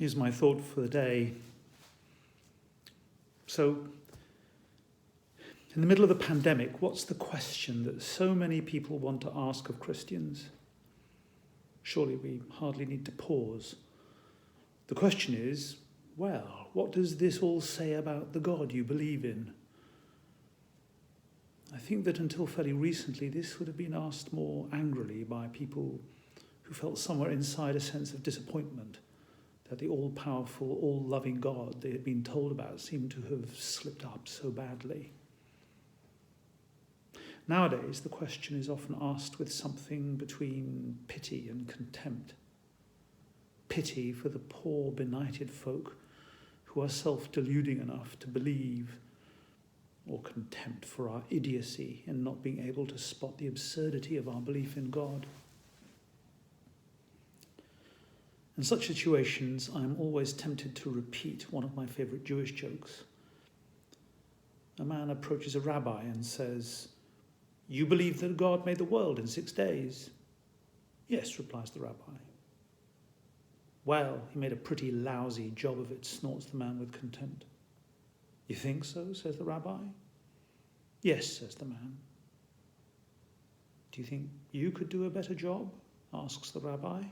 Here's my thought for the day. So, in the middle of the pandemic, what's the question that so many people want to ask of Christians? Surely we hardly need to pause. The question is, well, what does this all say about the God you believe in? I think that until fairly recently, this would have been asked more angrily by people who felt somewhere inside a sense of disappointment that the all-powerful, all-loving God they had been told about seemed to have slipped up so badly. Nowadays, the question is often asked with something between pity and contempt. Pity for the poor, benighted folk who are self-deluding enough to believe, or contempt for our idiocy in not being able to spot the absurdity of our belief in God. In such situations, I am always tempted to repeat one of my favourite Jewish jokes. A man approaches a rabbi and says, "You believe that God made the world in 6 days?" "Yes," replies the rabbi. "Well, he made a pretty lousy job of it," snorts the man with contempt. "You think so?" says the rabbi. "Yes," says the man. "Do you think you could do a better job?" asks the rabbi.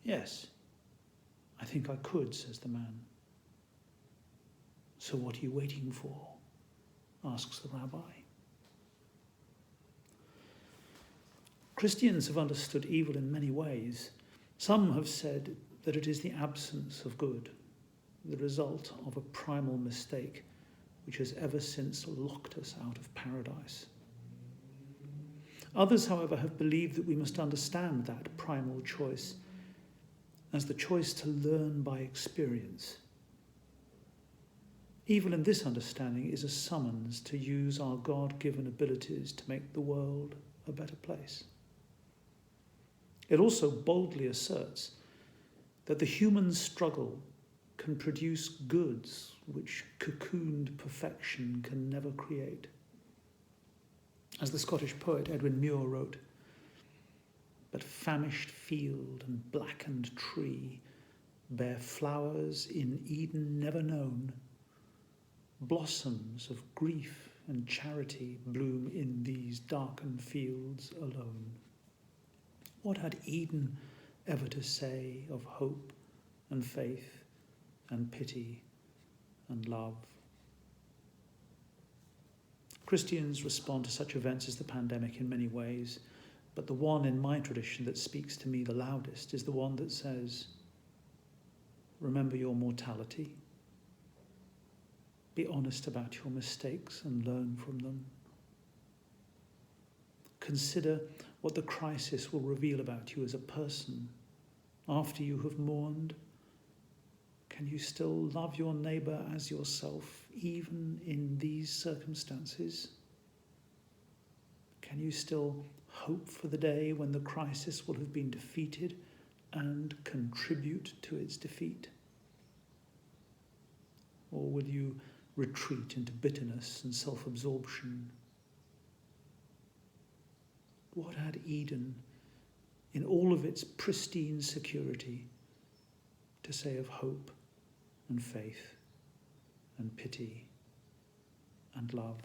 "Yes, I think I could," says the man. "So what are you waiting for?" asks the rabbi. Christians have understood evil in many ways. Some have said that it is the absence of good, the result of a primal mistake which has ever since locked us out of paradise. Others, however, have believed that we must understand that primal choice as the choice to learn by experience. Evil in this understanding is a summons to use our God-given abilities to make the world a better place. It also boldly asserts that the human struggle can produce goods which cocooned perfection can never create. As the Scottish poet Edwin Muir wrote, "But famished field and blackened tree bear flowers in Eden never known. Blossoms of grief and charity bloom in these darkened fields alone." What had Eden ever to say of hope and faith and pity and love? Christians respond to such events as the pandemic in many ways, but the one in my tradition that speaks to me the loudest is the one that says, remember your mortality, be honest about your mistakes and learn from them. Consider what the crisis will reveal about you as a person. After you have mourned, can you still love your neighbour as yourself, even in these circumstances? Can you still hope for the day when the crisis will have been defeated and contribute to its defeat? Or will you retreat into bitterness and self-absorption? What had Eden, in all of its pristine security, to say of hope and faith and pity and love?